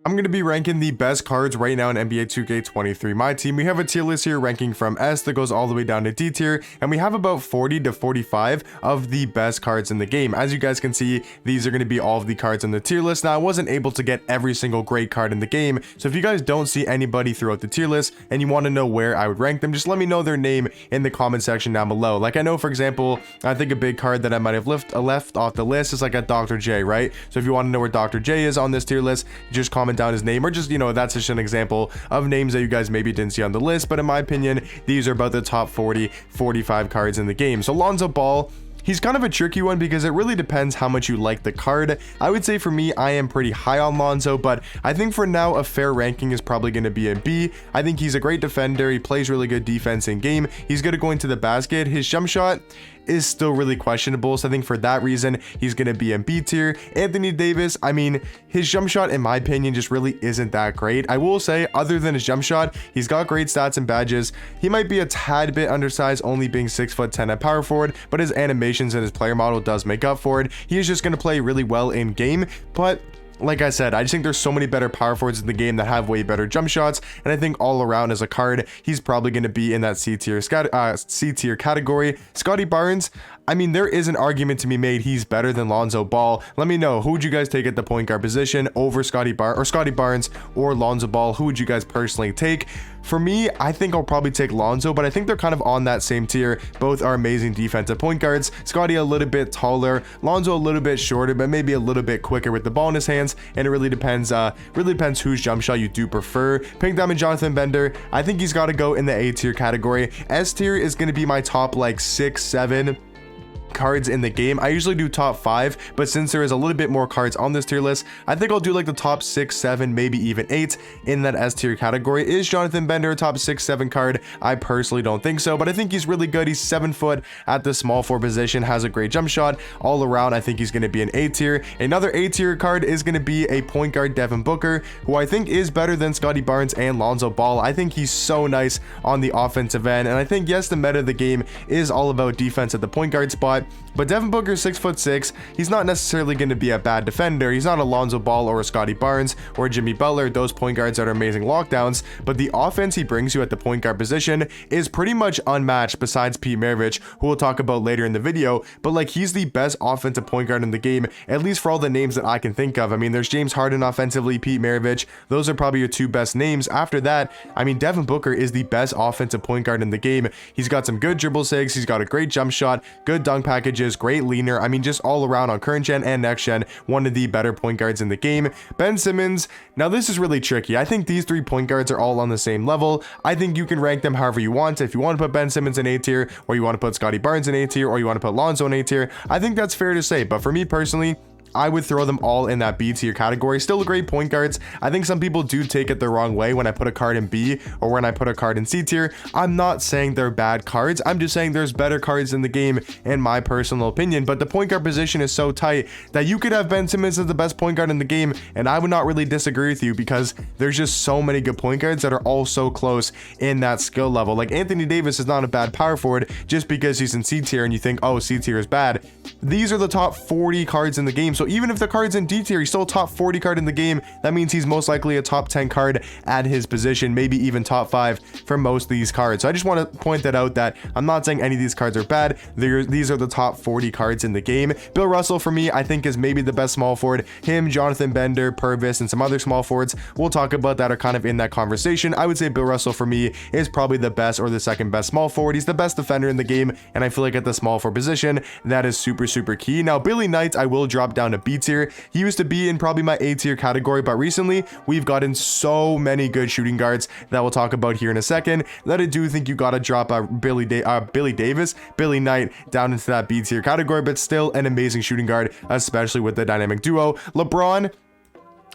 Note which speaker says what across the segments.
Speaker 1: I'm going to be ranking the best cards right now in NBA 2K23 My Team. We have a tier list here ranking from S that goes all the way down to D tier, and we have about 40 to 45 of the best cards in the game. As you guys can see, these are going to be all of the cards on the tier list. Now, I wasn't able to get every single great card in the game, so if you guys don't see anybody throughout the tier list and you want to know where I would rank them, just let me know their name in the comment section down below. Like, I know, for example, I think a big card that I might have left off the list is like a Dr. J, right? So if you want to know where Dr. J is on this tier list, just comment down his name, or just, that's just an example of names that you guys maybe didn't see on the list. But in my opinion, these are about the top 45 cards in the game. So Lonzo Ball, he's kind of a tricky one because it really depends how much you like the card. I would say for me, I am pretty high on Lonzo, but I think for now, a fair ranking is probably going to be a B. I think he's a great defender. He plays really good defense in game. He's good at going to the basket. His jump shot is still really questionable, so I think for that reason he's going to be in B tier. Anthony Davis, I mean, his jump shot in my opinion just really isn't that great. I will say, other than his jump shot, he's got great stats and badges. He might be a tad bit undersized, only being 6'10" at power forward, but his animations and his player model does make up for it. He is just going to play really well in game, but like I said, I just think there's so many better power forwards in the game that have way better jump shots, and I think all around as a card, he's probably going to be in that C tier category. Scottie Barnes, I mean, there is an argument to be made he's better than Lonzo Ball. Let me know, who would you guys take at the point guard position over Scottie Barnes or Lonzo Ball? Who would you guys personally take? For me, I think I'll probably take Lonzo, but I think they're kind of on that same tier. Both are amazing defensive point guards. Scottie a little bit taller, Lonzo a little bit shorter, but maybe a little bit quicker with the ball in his hands. And it really depends whose jump shot you do prefer. Pink Diamond Jonathan Bender, I think he's got to go in the A tier category. S tier is going to be my top like 6-7 cards in the game. I usually do top 5, but since there is a little bit more cards on this tier list, I think I'll do like the top 6-7, maybe even 8 in that S tier category. Is Jonathan Bender a top 6-7 card? I personally don't think so, but I think he's really good. He's 7 foot at the small forward position, has a great jump shot. All around, I think he's going to be an A tier. Another A tier card is going to be a point guard, Devin Booker, who I think is better than Scottie Barnes and Lonzo Ball. I think he's so nice on the offensive end, and I think, yes, the meta of the game is all about defense at the point guard spot, but Devin Booker is 6'6". He's not necessarily going to be a bad defender. He's not a Lonzo Ball or a Scottie Barnes or Jimmy Butler, those point guards that are amazing lockdowns, but the offense he brings you at the point guard position is pretty much unmatched besides Pete Maravich, who we'll talk about later in the video. But like, he's the best offensive point guard in the game, at least for all the names that I can think of. I mean, there's James Harden offensively, Pete Maravich. Those are probably your two best names. After that, I mean, Devin Booker is the best offensive point guard in the game. He's got some good dribble sigs. He's got a great jump shot, good dunk packages, great leaner. I mean, just all around on current gen and next gen, one of the better point guards in the game. Ben Simmons, now this is really tricky. I think these 3 point guards are all on the same level. I think you can rank them however you want. If you want to put Ben Simmons in A tier, or you want to put Scottie Barnes in A tier, or you want to put Lonzo in A tier, I think that's fair to say. But for me personally, I would throw them all in that B tier category. Still great point guards. I think some people do take it the wrong way when I put a card in B or when I put a card in C tier. I'm not saying they're bad cards. I'm just saying there's better cards in the game in my personal opinion. But the point guard position is so tight that you could have Ben Simmons as the best point guard in the game, and I would not really disagree with you because there's just so many good point guards that are all so close in that skill level. Like, Anthony Davis is not a bad power forward just because he's in C tier and you think, oh, C tier is bad. These are the top 40 cards in the game. So even if the card's in D tier, he's still a top 40 card in the game. That means he's most likely a top 10 card at his position, maybe even top 5 for most of these cards. So I just want to point that out, that I'm not saying any of these cards are bad. These are the top 40 cards in the game. Bill Russell, for me, I think is maybe the best small forward. Him, Jonathan Bender, Purvis, and some other small forwards we'll talk about that are kind of in that conversation. I would say Bill Russell for me is probably the best or the second best small forward. He's the best defender in the game, and I feel like at the small forward position, that is super key. Now, Billy Knight, I will drop down to B tier. He used to be in probably my A tier category, but recently we've gotten so many good shooting guards that we'll talk about here in a second that I do think you got to drop Billy Knight down into that B tier category, but still an amazing shooting guard, especially with the dynamic duo. LeBron,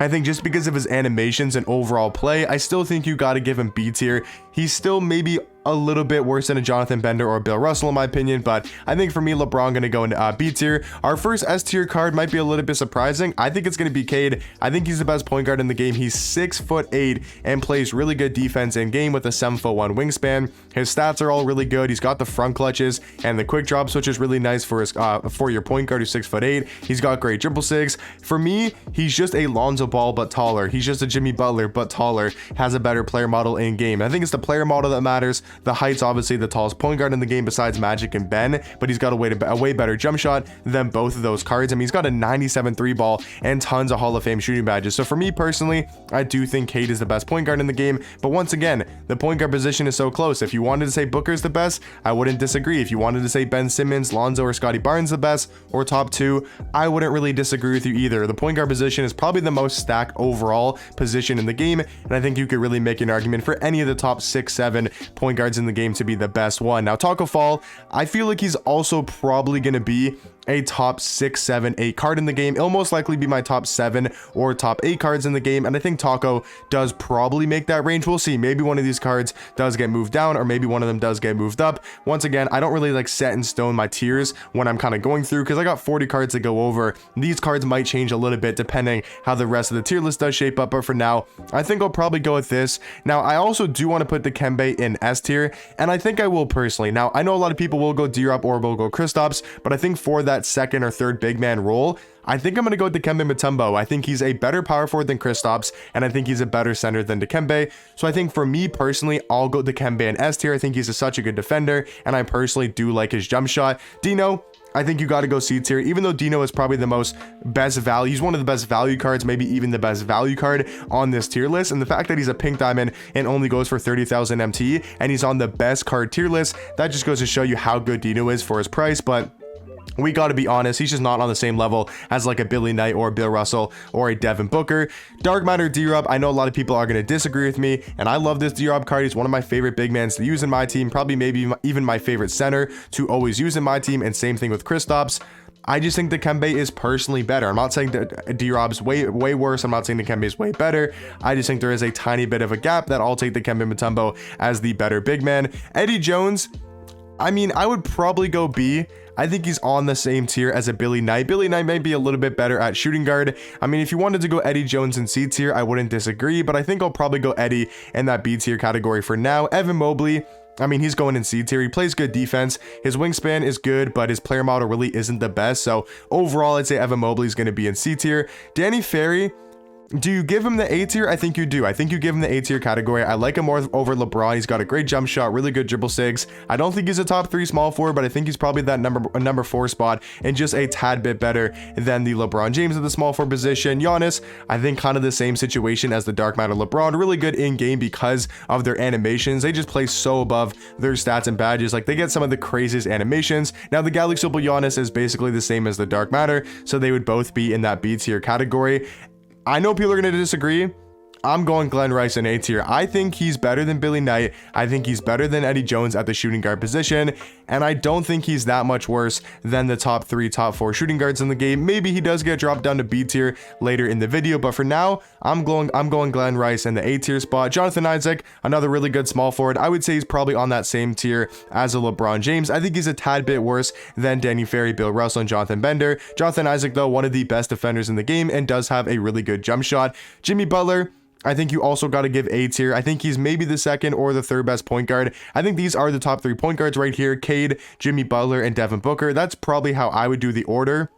Speaker 1: I think just because of his animations and overall play, I still think you got to give him B tier. He's still maybe a little bit worse than a Jonathan Bender or Bill Russell in my opinion, but I think for me, LeBron gonna go into B tier. Our first S tier card might be a little bit surprising. I think it's gonna be Cade. I think he's the best point guard in the game. He's 6'8" and plays really good defense in game with a 7'1" wingspan. His stats are all really good. He's got the front clutches and the quick drops, which is really nice for his for your point guard who's 6'8". He's got great dribble sigs. For me, he's just a Lonzo Ball but taller. He's just a Jimmy Butler but taller. Has a better player model in game. I think it's the player model that matters. The height's obviously the tallest point guard in the game besides Magic and Ben, but he's got a way better jump shot than both of those cards. I mean, he's got a 97 3 ball and tons of Hall of Fame shooting badges. So for me personally, I do think Cade is the best point guard in the game. But once again, the point guard position is so close. If you wanted to say Booker's the best, I wouldn't disagree. If you wanted to say Ben Simmons, Lonzo, or Scottie Barnes the best, or top two, I wouldn't really disagree with you either. The point guard position is probably the most stacked overall position in the game, and I think you could really make an argument for any of the top 6-7 point guards in the game to be the best one. Now, Taco Fall, I feel like he's also probably going to be a top 6, 7, 8 card in the game. It'll most likely be my top 7 or top 8 cards in the game, and I think Taco does probably make that range. We'll see. Maybe one of these cards does get moved down, or maybe one of them does get moved up. Once again, I don't really like set in stone my tiers when I'm kind of going through, because I got 40 cards to go over. These cards might change a little bit depending how the rest of the tier list does shape up, but for now, I think I'll probably go with this. Now, I also do want to put the Kembe in S tier, and I think I will personally. Now, I know a lot of people will go D-Rob or will go Kristaps, but I think for that second or third big man role, I think I'm going to go with Dikembe Mutombo. I think he's a better power forward than Kristaps, and I think he's a better center than Dikembe. So I think for me personally, I'll go Dikembe in S tier. I think he's such a good defender, and I personally do like his jump shot. Dino, I think you got to go C tier, even though Dino is probably the best value. He's one of the best value cards, maybe even the best value card on this tier list. And the fact that he's a pink diamond and only goes for 30,000 MT, and he's on the best card tier list, that just goes to show you how good Dino is for his price. But we got to be honest, he's just not on the same level as like a Billy Knight or Bill Russell or a Devin Booker. Dark Matter D-Rob, I know a lot of people are going to disagree with me, and I love this D-Rob card. He's one of my favorite big mans to use in my team, probably maybe even my favorite center to always use in my team, and same thing with Kristaps. I just think Dikembe is personally better. I'm not saying that D-Rob's way worse. I'm not saying Dikembe is way better. I just think there is a tiny bit of a gap that I'll take Dikembe Mutombo as the better big man. Eddie Jones, I mean, I would probably go B. I think he's on the same tier as a Billy Knight. Billy Knight may be a little bit better at shooting guard. I mean, if you wanted to go Eddie Jones in C tier, I wouldn't disagree, but I think I'll probably go Eddie in that B tier category for now. Evan Mobley, I mean, he's going in C tier. He plays good defense. His wingspan is good, but his player model really isn't the best. So overall, I'd say Evan Mobley is going to be in C tier. Danny Ferry, do you give him the A tier? I think you do. I think you give him the A tier category. I like him more over LeBron. He's got a great jump shot, really good dribble sigs. I don't think he's a top 3 small forward, but I think he's probably that number 4 spot and just a tad bit better than the LeBron James of the small forward position. Giannis, I think kind of the same situation as the Dark Matter LeBron. Really good in game because of their animations. They just play so above their stats and badges. Like, they get some of the craziest animations. Now, the Galaxy Opal Giannis is basically the same as the Dark Matter, so they would both be in that B tier category. I know people are going to disagree. I'm going Glenn Rice in A tier. I think he's better than Billy Knight. I think he's better than Eddie Jones at the shooting guard position. And I don't think he's that much worse than the top 3, top 4 shooting guards in the game. Maybe he does get dropped down to B tier later in the video. But for now, I'm going Glenn Rice in the A tier spot. Jonathan Isaac, another really good small forward. I would say he's probably on that same tier as a LeBron James. I think he's a tad bit worse than Danny Ferry, Bill Russell, and Jonathan Bender. Jonathan Isaac, though, one of the best defenders in the game and does have a really good jump shot. Jimmy Butler, I think you also got to give A tier. I think he's maybe the second or the third best point guard. I think these are the top 3 point guards right here: Cade, Jimmy Butler, and Devin Booker. That's probably how I would do the order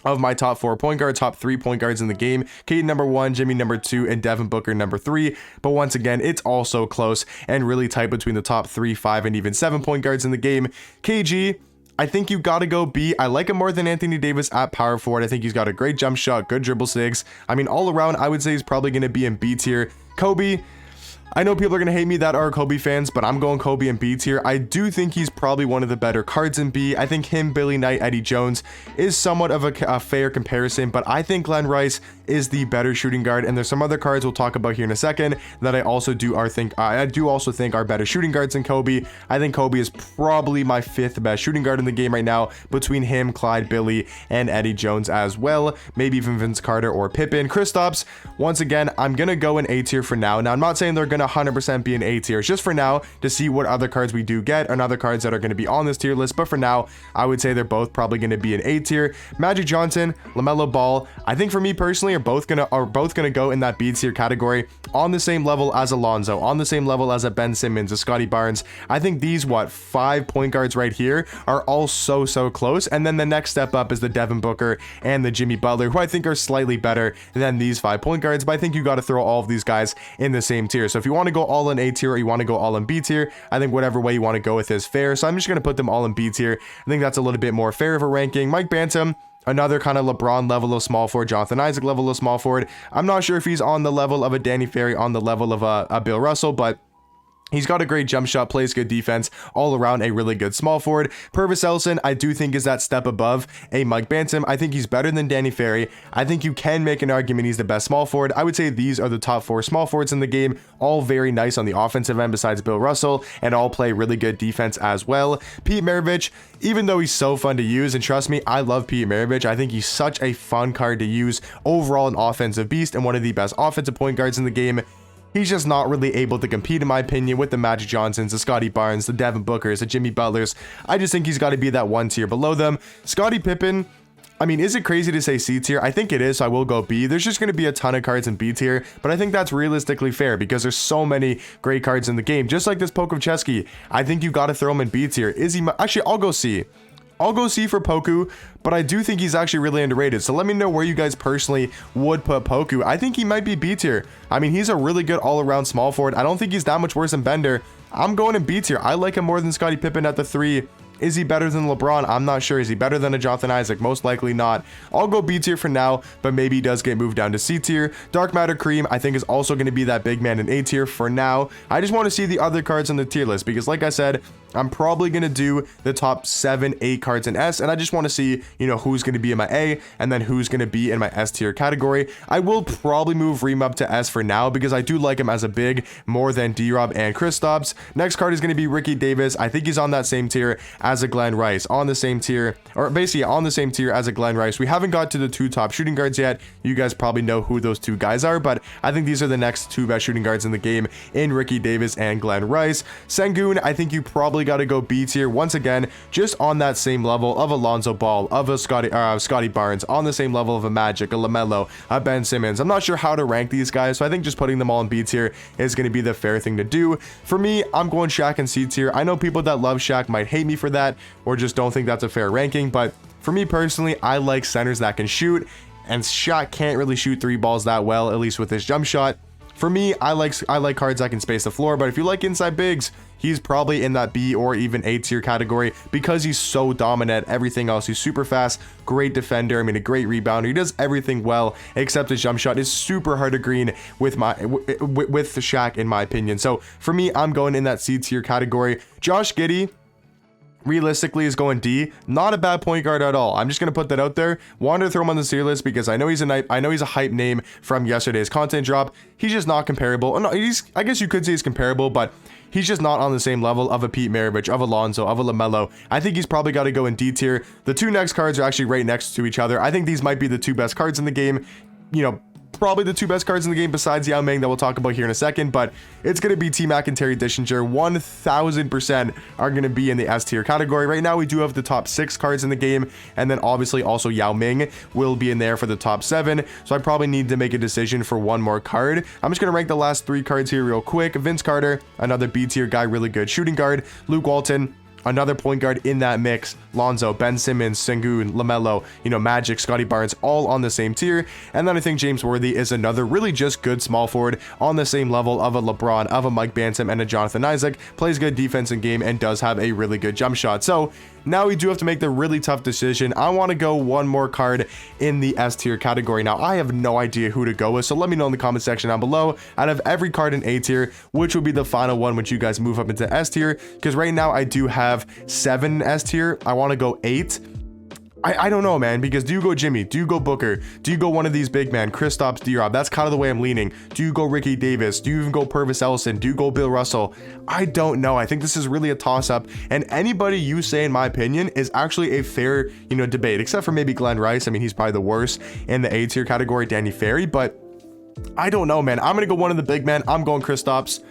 Speaker 1: of my top 4 point guards, top 3 point guards in the game. Cade number 1, Jimmy number 2, and Devin Booker number 3. But once again, it's also close and really tight between the top 3, 5, and even 7 point guards in the game. KG, I think you got to go B. I like him more than Anthony Davis at power forward. I think he's got a great jump shot, good dribble sigs. I mean, all around, I would say he's probably going to be in B tier. Kobe, I know people are going to hate me that are Kobe fans, but I'm going Kobe in B tier. I do think he's probably one of the better cards in B. I think him, Billy Knight, Eddie Jones is somewhat of a fair comparison, but I think Glenn Rice is the better shooting guard, and there's some other cards we'll talk about here in a second that I do also think are better shooting guards than Kobe. I think Kobe is probably my 5th best shooting guard in the game right now, between him, Clyde, Billy, and Eddie Jones as well, maybe even Vince Carter or Pippen. Kristaps, once again, I'm gonna go in A tier for now. Now I'm not saying they're gonna 100% be in A tier, it's just for now to see what other cards we do get and other cards that are going to be on this tier list. But for now, I would say they're both probably going to be in A tier. Magic Johnson, LaMelo Ball, I think for me personally are both gonna go in that B tier category, on the same level as Alonzo, on the same level as a Ben Simmons, a Scotty Barnes. I think these 5 point guards right here are all so close, and then the next step up is the Devin Booker and the Jimmy Butler, who I think are slightly better than these 5 point guards. But I think you got to throw all of these guys in the same tier. So if you want to go all in A tier or you want to go all in B tier, I think whatever way you want to go with is fair. So I'm just going to put them all in B tier. I think that's a little bit more fair of a ranking. Mike Bantam, another kind of LeBron level of small forward, Jonathan Isaac level of small forward. I'm not sure if he's on the level of a Danny Ferry, on the level of a Bill Russell, but he's got a great jump shot, plays good defense, all around a really good small forward. Purvis Ellison, I do think is that step above a Mike Bantam. I think he's better than Danny Ferry. I think you can make an argument he's the best small forward. I would say these are the top 4 small forwards in the game, all very nice on the offensive end besides Bill Russell, and all play really good defense as well. Pete Maravich, even though he's so fun to use, and trust me, I love Pete Maravich. I think he's such a fun card to use, overall an offensive beast and one of the best offensive point guards in the game. He's just not really able to compete, in my opinion, with the Magic Johnsons, the Scotty Barnes, the Devin Bookers, the Jimmy Butlers. I just think he's got to be that 1 tier below them. Scottie Pippen, I mean, is it crazy to say C tier? I think it is, so I will go B. There's just going to be a ton of cards in B tier, but I think that's realistically fair because there's so many great cards in the game. Just like this Pokovchesky, I think you got to throw him in B tier. Is he? Actually, I'll go C. I'll go C for Poku, but I do think he's actually really underrated. So let me know where you guys personally would put Poku. I think he might be B tier. I mean, he's a really good all-around small forward. I don't think he's that much worse than Bender. I'm going in B tier. I like him more than Scottie Pippen at the 3. Is he better than LeBron? I'm not sure. Is he better than a Jonathan Isaac? Most likely not. I'll go B tier for now, but maybe he does get moved down to C tier. Dark Matter Cream, I think, is also going to be that big man in A tier for now. I just want to see the other cards on the tier list because, like I said, I'm probably going to do the top 7, 8 cards in S, and I just want to see, who's going to be in my A and then who's going to be in my S tier category. I will probably move Reem up to S for now because I do like him as a big more than D-Rob and Kristaps. Next card is going to be Ricky Davis. I think he's on that same tier as a Glenn Rice, on the same tier, or basically on the same tier as a Glenn Rice. We haven't got to the 2 top shooting guards yet. You guys probably know who those 2 guys are, but I think these are the next 2 best shooting guards in the game in Ricky Davis and Glenn Rice. Sengun, I think you probably got to go B tier once again, just on that same level of Alonzo Ball, of a Scotty Barnes, on the same level of a Magic, a LaMelo, a Ben Simmons. I'm not sure how to rank these guys, so I think just putting them all in B tier is going to be the fair thing to do. For me, I'm going Shaq in C tier. I know people that love Shaq might hate me for that or just don't think that's a fair ranking, but for me personally, I like centers that can shoot, and Shaq can't really shoot 3 balls that well, at least with his jump shot. For me, I like cards that can space the floor, but if you like inside bigs, he's probably in that B or even A tier category because he's so dominant. Everything else, he's super fast, great defender. I mean, a great rebounder. He does everything well, except his jump shot is super hard to green with the Shaq, in my opinion. So for me, I'm going in that C tier category. Josh Giddey, realistically, is going D. Not a bad point guard at all. I'm just gonna put that out there. Wanted to throw him on the tier list because I know he's a hype name from yesterday's content drop. He's just not comparable. No, I guess you could say he's comparable, but he's just not on the same level of a Pete Maravich, of Alonzo, of a LaMelo. I think he's probably got to go in D tier. The 2 next cards are actually right next to each other. I think these might be the 2 best cards in the game. Probably the 2 best cards in the game besides Yao Ming that we'll talk about here in a second, but it's going to be T-Mac and Terry Dishinger. 1000% are going to be in the S tier category. Right now, we do have the top 6 cards in the game, and then obviously also Yao Ming will be in there for the top 7, so I probably need to make a decision for 1 more card. I'm just going to rank the last 3 cards here real quick. Vince Carter, another B tier guy, really good shooting guard. Luke Walton, another point guard in that mix. Lonzo, Ben Simmons, Sengun, LaMelo, Magic, Scotty Barnes, all on the same tier. And then I think James Worthy is another really just good small forward on the same level of a LeBron, of a Mike Bantam, and a Jonathan Isaac. Plays good defense in game and does have a really good jump shot. So now we do have to make the really tough decision. I want to go 1 more card in the S tier category. Now, I have no idea who to go with, so let me know in the comment section down below. Out of every card in A tier, which will be the final one once you guys move up into S tier, because right now I do have 7 S tier. I want to go 8. I don't know, man, because do you go Jimmy? Do you go Booker? Do you go one of these big men, Kristaps, D-Rob? That's kind of the way I'm leaning. Do you go Ricky Davis? Do you even go Purvis Ellison? Do you go Bill Russell? I don't know. I think this is really a toss-up, and anybody you say, in my opinion, is actually a fair, debate, except for maybe Glenn Rice. I mean, he's probably the worst in the A tier category, Danny Ferry, but I don't know, man. I'm gonna go one of the big men. I'm going Kristaps.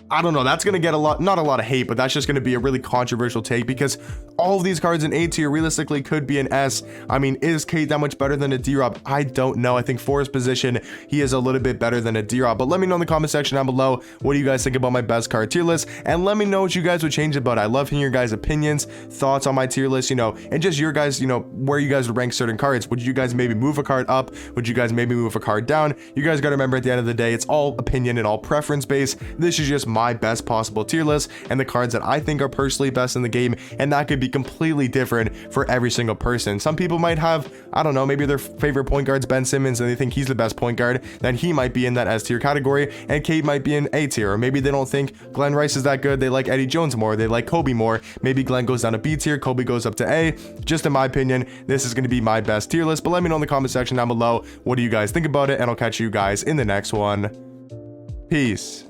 Speaker 1: I don't know, that's going to get not a lot of hate, but that's just going to be a really controversial take because all of these cards in A tier realistically could be an S. I mean, is Kate that much better than a D-Rob? I don't know. I think for his position, he is a little bit better than a D-Rob, but let me know in the comment section down below, what do you guys think about my best card tier list? And let me know what you guys would change about it. I love hearing your guys' opinions, thoughts on my tier list, and just your guys, where you guys would rank certain cards. Would you guys maybe move a card up? Would you guys maybe move a card down? You guys got to remember, at the end of the day, it's all opinion and all preference based. This is just my best possible tier list and the cards that I think are personally best in the game, and that could be completely different for every single person. Some people might have, I don't know, maybe their favorite point guard's Ben Simmons and they think he's the best point guard, then he might be in that S tier category, and Kate might be in A tier. Or maybe they don't think Glenn Rice is that good, they like Eddie Jones more, they like Kobe more. Maybe Glenn goes down to B tier, Kobe goes up to A. Just in my opinion, this is going to be my best tier list, but let me know in the comment section down below, what do you guys think about it, and I'll catch you guys in the next one. Peace.